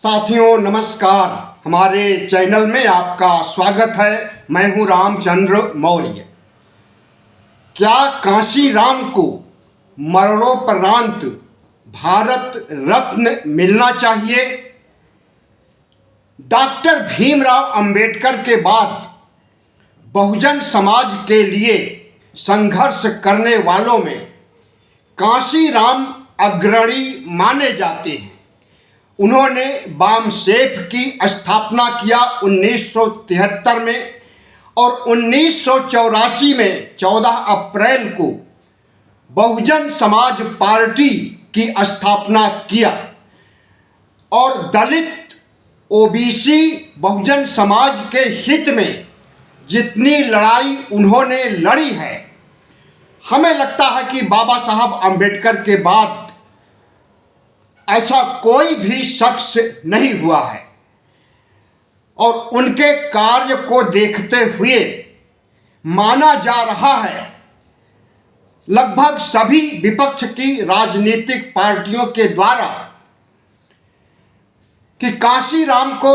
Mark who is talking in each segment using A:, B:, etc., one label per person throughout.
A: साथियों नमस्कार। हमारे चैनल में आपका स्वागत है। मैं हूं रामचंद्र मौर्य। क्या कांशीराम को मरणोपरांत भारत रत्न मिलना चाहिए? डॉक्टर भीमराव अंबेडकर के बाद बहुजन समाज के लिए संघर्ष करने वालों में कांशीराम अग्रणी माने जाते हैं। उन्होंने बामसेफ की स्थापना किया 1973 में और 1984 में 14 अप्रैल को बहुजन समाज पार्टी की स्थापना किया और दलित ओबीसी बहुजन समाज के हित में जितनी लड़ाई उन्होंने लड़ी है, हमें लगता है कि बाबा साहब अंबेडकर के बाद ऐसा कोई भी शख्स नहीं हुआ है। और उनके कार्य को देखते हुए माना जा रहा है लगभग सभी विपक्ष की राजनीतिक पार्टियों के द्वारा कि कांशीराम को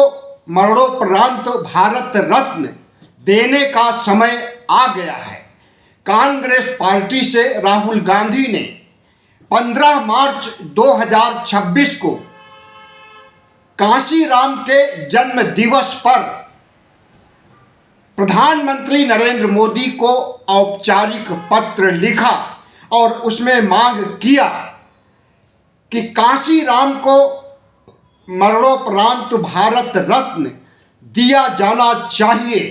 A: मरणोपरांत भारत रत्न देने का समय आ गया है। कांग्रेस पार्टी से राहुल गांधी ने 15 मार्च 2026 को कांशीराम के जन्म दिवस पर प्रधानमंत्री नरेंद्र मोदी को औपचारिक पत्र लिखा और उसमें मांग किया कि कांशीराम को मरणोपरांत भारत रत्न दिया जाना चाहिए।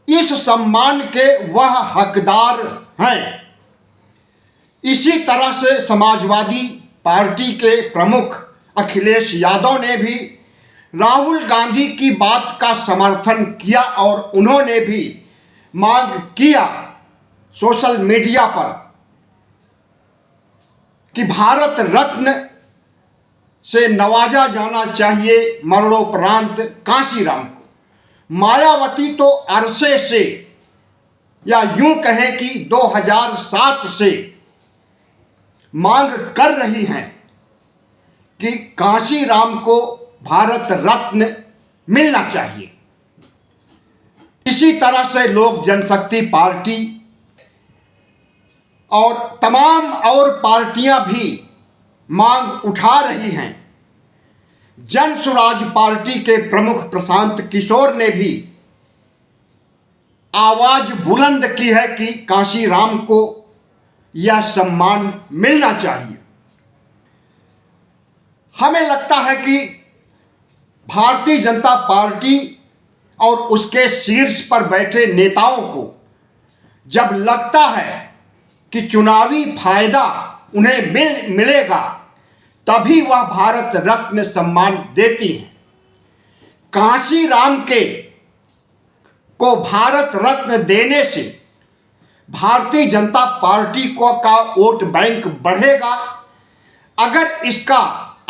A: इस सम्मान के वह हकदार हैं। इसी तरह से समाजवादी पार्टी के प्रमुख अखिलेश यादव ने भी राहुल गांधी की बात का समर्थन किया और उन्होंने भी मांग किया सोशल मीडिया पर कि भारत रत्न से नवाजा जाना चाहिए मरणोपरांत कांशीराम को। मायावती तो अरसे से या यूं कहें कि 2007 से मांग कर रही हैं कि कांशीराम को भारत रत्न मिलना चाहिए। इसी तरह से लोक जनशक्ति पार्टी और तमाम और पार्टियां भी मांग उठा रही हैं। जन स्वराज पार्टी के प्रमुख प्रशांत किशोर ने भी आवाज बुलंद की है कि कांशीराम को यह सम्मान मिलना चाहिए। हमें लगता है कि भारतीय जनता पार्टी और उसके शीर्ष पर बैठे नेताओं को जब लगता है कि चुनावी फायदा उन्हें मिलेगा तभी वह भारत रत्न सम्मान देती हैं। कांशीराम को भारत रत्न देने से भारतीय जनता पार्टी का वोट बैंक बढ़ेगा। अगर इसका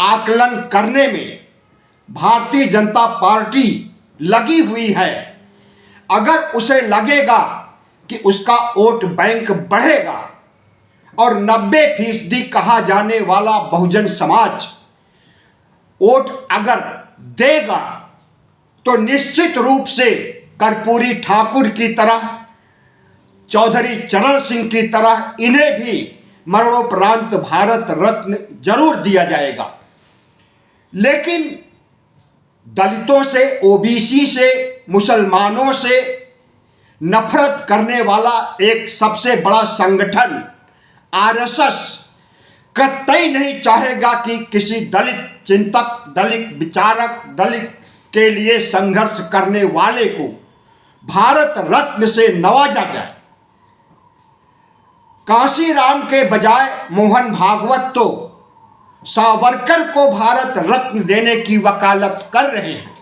A: आकलन करने में भारतीय जनता पार्टी लगी हुई है, अगर उसे लगेगा कि उसका वोट बैंक बढ़ेगा और 90% कहा जाने वाला बहुजन समाज वोट अगर देगा तो निश्चित रूप से कर्पूरी ठाकुर की तरह, चौधरी चरण सिंह की तरह इन्हें भी मरणोपरांत भारत रत्न जरूर दिया जाएगा। लेकिन दलितों से, ओबीसी से, मुसलमानों से नफरत करने वाला एक सबसे बड़ा संगठन आरएसएस कतई नहीं चाहेगा कि किसी दलित चिंतक, दलित विचारक, दलित के लिए संघर्ष करने वाले को भारत रत्न से नवाजा जाए। कांशीराम के बजाय मोहन भागवत तो सावरकर को भारत रत्न देने की वकालत कर रहे हैं।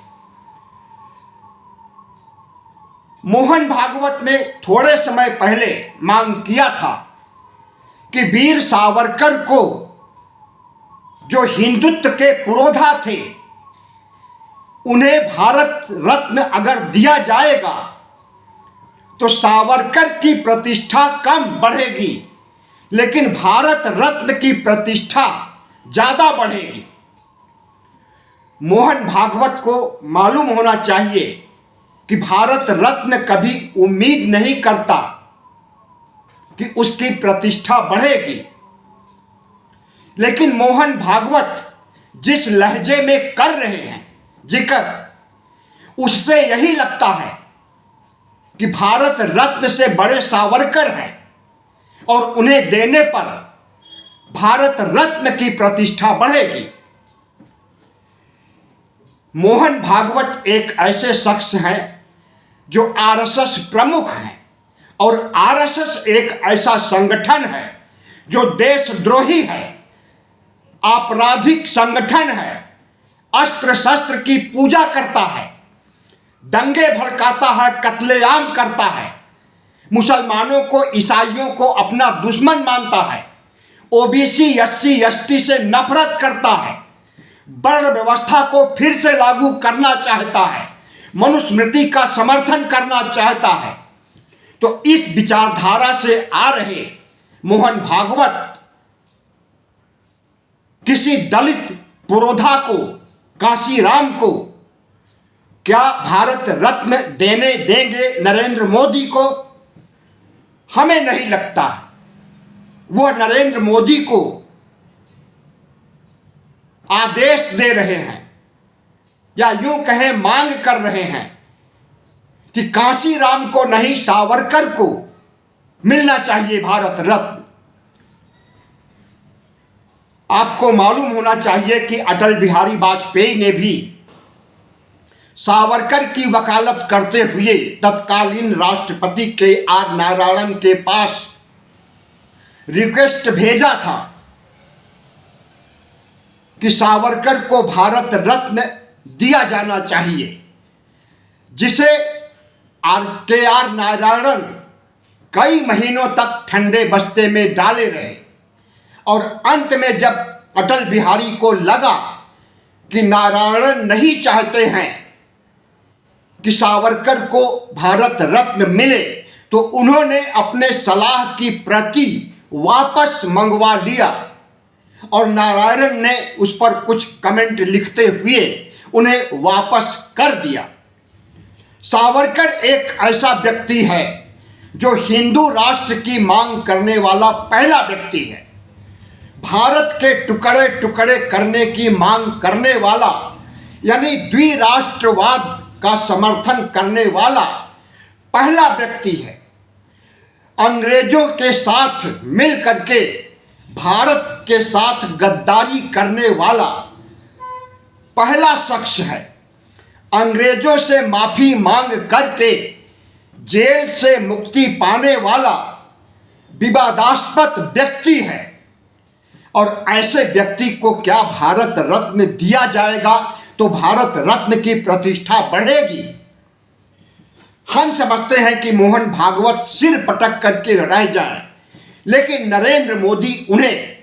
A: मोहन भागवत ने थोड़े समय पहले मांग किया था कि वीर सावरकर को, जो हिंदुत्व के पुरोधा थे, उन्हें भारत रत्न अगर दिया जाएगा तो सावरकर की प्रतिष्ठा कम बढ़ेगी, लेकिन भारत रत्न की प्रतिष्ठा ज़्यादा बढ़ेगी। मोहन भागवत को मालूम होना चाहिए कि भारत रत्न कभी उम्मीद नहीं करता कि उसकी प्रतिष्ठा बढ़ेगी, लेकिन मोहन भागवत जिस लहजे में कर रहे हैं जिक्र, उससे यही लगता है कि भारत रत्न से बड़े सावरकर हैं और उन्हें देने पर भारत रत्न की प्रतिष्ठा बढ़ेगी। मोहन भागवत एक ऐसे शख्स हैं जो आरएसएस प्रमुख हैं, और आरएसएस एक ऐसा संगठन है जो देशद्रोही है, आपराधिक संगठन है, अस्त्र शस्त्र की पूजा करता है, दंगे भड़काता है, कत्लेआम करता है, मुसलमानों को, ईसाइयों को अपना दुश्मन मानता है, ओबीसी एससी एसटी से नफरत करता है, वर्ण व्यवस्था को फिर से लागू करना चाहता है, मनुस्मृति का समर्थन करना चाहता है। तो इस विचारधारा से आ रहे मोहन भागवत किसी दलित पुरोधा को, कांशीराम को क्या भारत रत्न देंगे नरेंद्र मोदी को? हमें नहीं लगता वह नरेंद्र मोदी को आदेश दे रहे हैं, या यूं कहें मांग कर रहे हैं कि कांशीराम को नहीं, सावरकर को मिलना चाहिए भारत रत्न। आपको मालूम होना चाहिए कि अटल बिहारी वाजपेयी ने भी सावरकर की वकालत करते हुए तत्कालीन राष्ट्रपति के आर नारायणन के पास रिक्वेस्ट भेजा था कि सावरकर को भारत रत्न दिया जाना चाहिए, जिसे आर नारायणन कई महीनों तक ठंडे बस्ते में डाले रहे, और अंत में जब अटल बिहारी को लगा कि नारायणन नहीं चाहते हैं कि सावरकर को भारत रत्न मिले, तो उन्होंने अपने सलाह की प्रति वापस मंगवा लिया और नारायणन ने उस पर कुछ कमेंट लिखते हुए उन्हें वापस कर दिया। सावरकर एक ऐसा व्यक्ति है जो हिंदू राष्ट्र की मांग करने वाला पहला व्यक्ति है, भारत के टुकड़े टुकड़े करने की मांग करने वाला, यानी द्विराष्ट्रवाद का समर्थन करने वाला पहला व्यक्ति है। अंग्रेजों के साथ मिल करके भारत के साथ गद्दारी करने वाला पहला शख्स है। अंग्रेजों से माफी मांग करके जेल से मुक्ति पाने वाला विवादास्पद व्यक्ति है, और ऐसे व्यक्ति को क्या भारत रत्न दिया जाएगा तो भारत रत्न की प्रतिष्ठा बढ़ेगी? हम समझते हैं कि मोहन भागवत सिर पटक करके रह जाए, लेकिन नरेंद्र मोदी उन्हें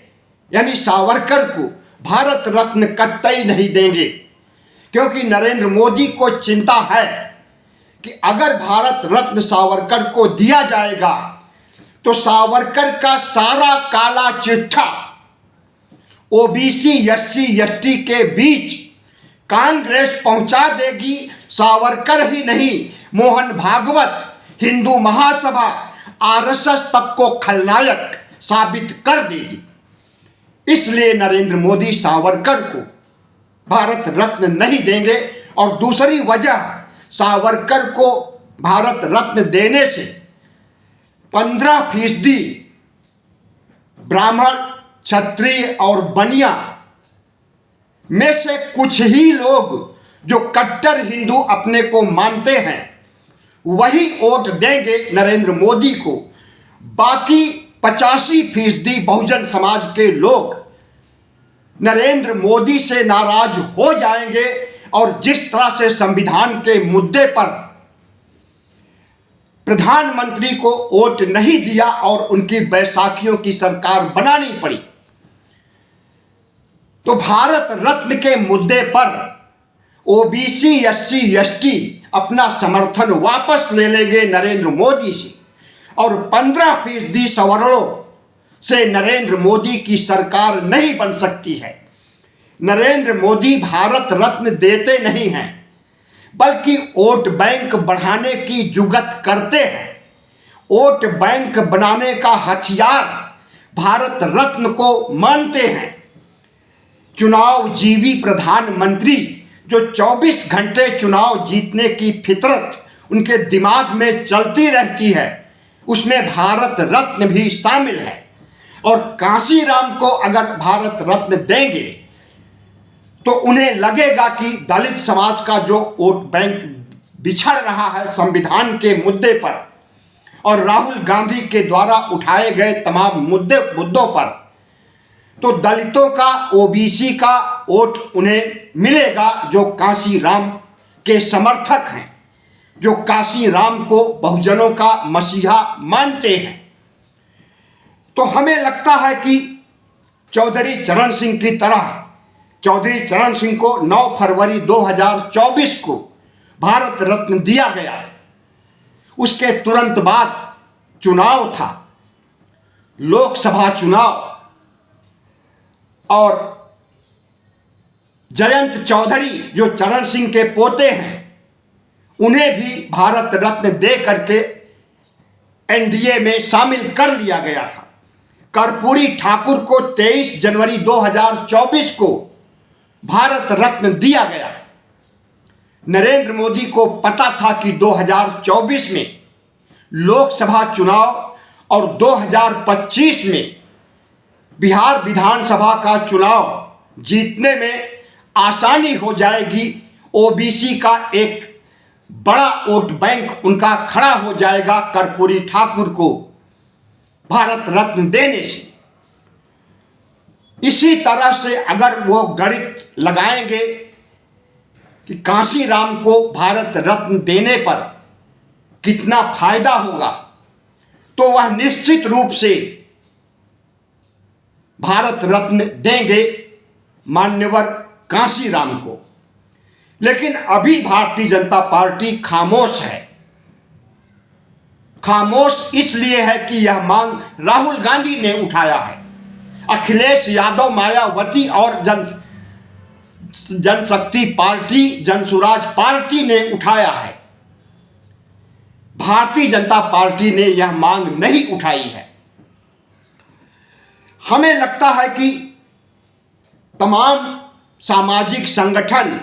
A: यानी सावरकर को भारत रत्न कतई नहीं देंगे, क्योंकि नरेंद्र मोदी को चिंता है कि अगर भारत रत्न सावरकर को दिया जाएगा तो सावरकर का सारा काला चिट्ठा ओबीसी एससी एसटी के बीच कांग्रेस पहुंचा देगी। सावरकर ही नहीं, मोहन भागवत, हिंदू महासभा, आरएसएस तक को खलनायक साबित कर देगी। इसलिए नरेंद्र मोदी सावरकर को भारत रत्न नहीं देंगे। और दूसरी वजह, सावरकर को भारत रत्न देने से 15% ब्राह्मण, क्षत्रिय और बनिया में से कुछ ही लोग जो कट्टर हिंदू अपने को मानते हैं वही वोट देंगे नरेंद्र मोदी को। बाकी 85% बहुजन समाज के लोग नरेंद्र मोदी से नाराज हो जाएंगे, और जिस तरह से संविधान के मुद्दे पर प्रधानमंत्री को वोट नहीं दिया और उनकी बैसाखियों की सरकार बनानी पड़ी, तो भारत रत्न के मुद्दे पर ओबीसी एससी एसटी अपना समर्थन वापस ले लेंगे नरेंद्र मोदी से, और 15% सवर्णों से नरेंद्र मोदी की सरकार नहीं बन सकती है। नरेंद्र मोदी भारत रत्न देते नहीं हैं, बल्कि वोट बैंक बढ़ाने की जुगत करते हैं। वोट बैंक बनाने का हथियार भारत रत्न को मानते हैं। चुनाव जीवी प्रधानमंत्री जो 24 घंटे चुनाव जीतने की फितरत उनके दिमाग में चलती रहती है, उसमें भारत रत्न भी शामिल है। और कांशीराम को अगर भारत रत्न देंगे तो उन्हें लगेगा कि दलित समाज का जो वोट बैंक बिछड़ रहा है संविधान के मुद्दे पर और राहुल गांधी के द्वारा उठाए गए तमाम मुद्दों पर, तो दलितों का, ओबीसी का वोट उन्हें मिलेगा जो कांशीराम के समर्थक हैं, जो कांशीराम को बहुजनों का मसीहा मानते हैं। तो हमें लगता है कि चौधरी चरण सिंह की तरह चौधरी चरण सिंह को 9 फरवरी 2024 को भारत रत्न दिया गया। उसके तुरंत बाद चुनाव था, लोकसभा चुनाव, और जयंत चौधरी जो चरण सिंह के पोते हैं, उन्हें भी भारत रत्न दे करके एनडीए में शामिल कर लिया गया था। कर्पूरी ठाकुर को 23 जनवरी 2024 को भारत रत्न दिया गया। नरेंद्र मोदी को पता था कि 2024 में लोकसभा चुनाव और 2025 में बिहार विधानसभा का चुनाव जीतने में आसानी हो जाएगी। ओबीसी का एक बड़ा वोट बैंक उनका खड़ा हो जाएगा कर्पूरी ठाकुर को भारत रत्न देने से। इसी तरह से अगर वो गणित लगाएंगे कि कांशीराम को भारत रत्न देने पर कितना फायदा होगा, तो वह निश्चित रूप से भारत रत्न देंगे मान्यवर कांशीराम को। लेकिन अभी भारतीय जनता पार्टी खामोश है। खामोश इसलिए है कि यह मांग राहुल गांधी ने उठाया है, अखिलेश यादव, मायावती और जनशक्ति पार्टी, जनसुराज पार्टी ने उठाया है। भारतीय जनता पार्टी ने यह मांग नहीं उठाई है। हमें लगता है कि तमाम सामाजिक संगठन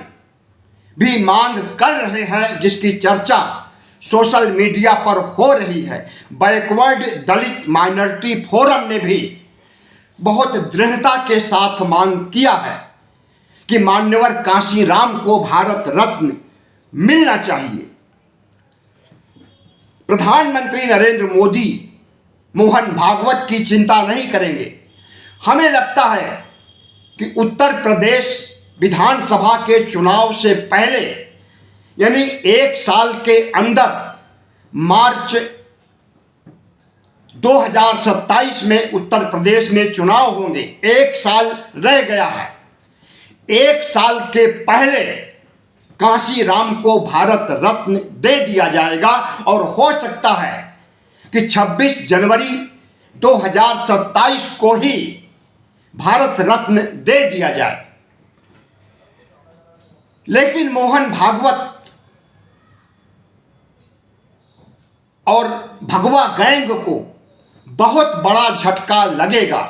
A: भी मांग कर रहे हैं, जिसकी चर्चा सोशल मीडिया पर हो रही है। बैकवर्ड दलित माइनॉरिटी फोरम ने भी बहुत दृढ़ता के साथ मांग किया है कि मान्यवर कांशीराम को भारत रत्न मिलना चाहिए। प्रधानमंत्री नरेंद्र मोदी मोहन भागवत की चिंता नहीं करेंगे। हमें लगता है कि उत्तर प्रदेश विधानसभा के चुनाव से पहले, यानी 1 साल के अंदर, मार्च 2027 में उत्तर प्रदेश में चुनाव होंगे। 1 साल रह गया है। 1 साल के पहले कांशीराम को भारत रत्न दे दिया जाएगा और हो सकता है कि 26 जनवरी 2027 को ही भारत रत्न दे दिया जाए। लेकिन मोहन भागवत और भगवा गैंग को बहुत बड़ा झटका लगेगा,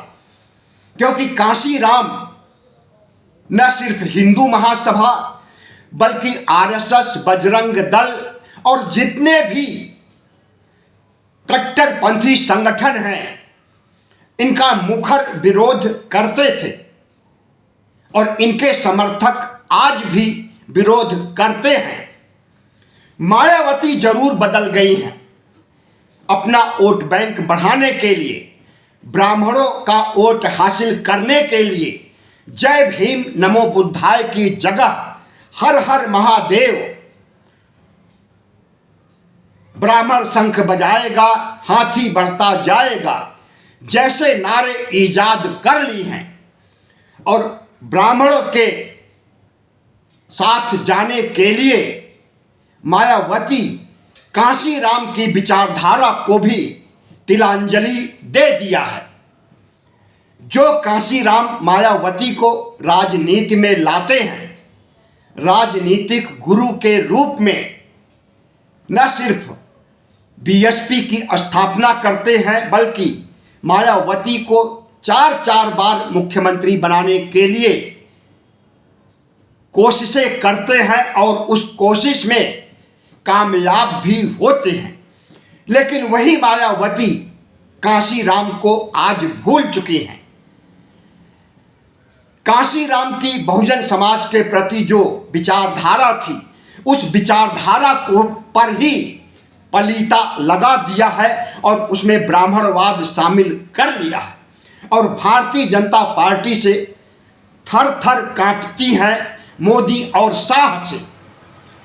A: क्योंकि कांशीराम न सिर्फ हिंदू महासभा बल्कि आरएसएस, बजरंग दल और जितने भी कट्टरपंथी संगठन हैं, इनका मुखर विरोध करते थे और इनके समर्थक आज भी विरोध करते हैं। मायावती जरूर बदल गई हैं। अपना वोट बैंक बढ़ाने के लिए, ब्राह्मणों का वोट हासिल करने के लिए जय भीम नमो बुद्धाय की जगह हर हर महादेव, ब्राह्मण शंख बजाएगा हाथी बढ़ता जाएगा जैसे नारे ईजाद कर ली हैं और ब्राह्मणों के साथ जाने के लिए मायावती कांशीराम की विचारधारा को भी तिलांजलि दे दिया है। जो कांशीराम मायावती को राजनीति में लाते हैं, राजनीतिक गुरु के रूप में न सिर्फ बीएसपी की स्थापना करते हैं, बल्कि मायावती को 4 बार मुख्यमंत्री बनाने के लिए कोशिशें करते हैं और उस कोशिश में कामयाब भी होते हैं। लेकिन वही मायावती कांशीराम को आज भूल चुकी हैं। कांशीराम की बहुजन समाज के प्रति जो विचारधारा थी, उस विचारधारा को पर ही पलीता लगा दिया है और उसमें ब्राह्मणवाद शामिल कर लिया है और भारतीय जनता पार्टी से थर थर कांपती है मोदी और शाह से।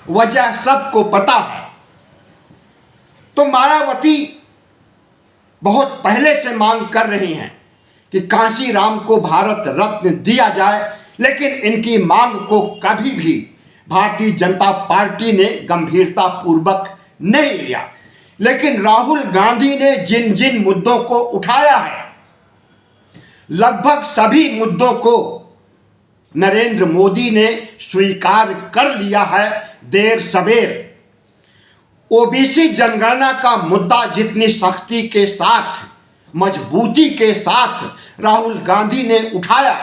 A: वजह सबको पता है। तो मायावती बहुत पहले से मांग कर रही हैं कि कांशीराम को भारत रत्न दिया जाए, लेकिन इनकी मांग को कभी भी भारतीय जनता पार्टी ने गंभीरता पूर्वक नहीं लिया। लेकिन राहुल गांधी ने जिन जिन मुद्दों को उठाया है, लगभग सभी मुद्दों को नरेंद्र मोदी ने स्वीकार कर लिया है देर सवेर। ओबीसी जनगणना का मुद्दा जितनी सख्ती के साथ, मजबूती के साथ राहुल गांधी ने उठाया,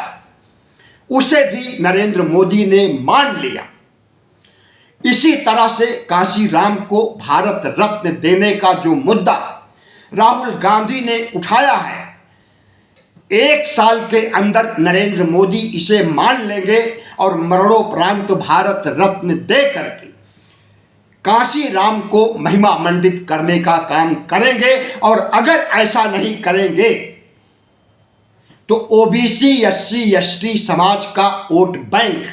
A: उसे भी नरेंद्र मोदी ने मान लिया। इसी तरह से कांशीराम को भारत रत्न देने का जो मुद्दा राहुल गांधी ने उठाया है, 1 साल के अंदर नरेंद्र मोदी इसे मान लेंगे और मरणोपरांत भारत रत्न दे करके कांशीराम को महिमा मंडित करने का काम करेंगे। और अगर ऐसा नहीं करेंगे तो ओबीसी, एससी, एसटी समाज का वोट बैंक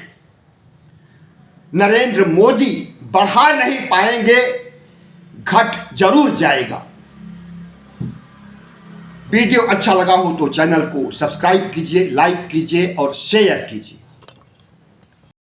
A: नरेंद्र मोदी बढ़ा नहीं पाएंगे, घट जरूर जाएगा। वीडियो अच्छा लगा हो तो चैनल को सब्सक्राइब कीजिए, लाइक कीजिए और शेयर कीजिए।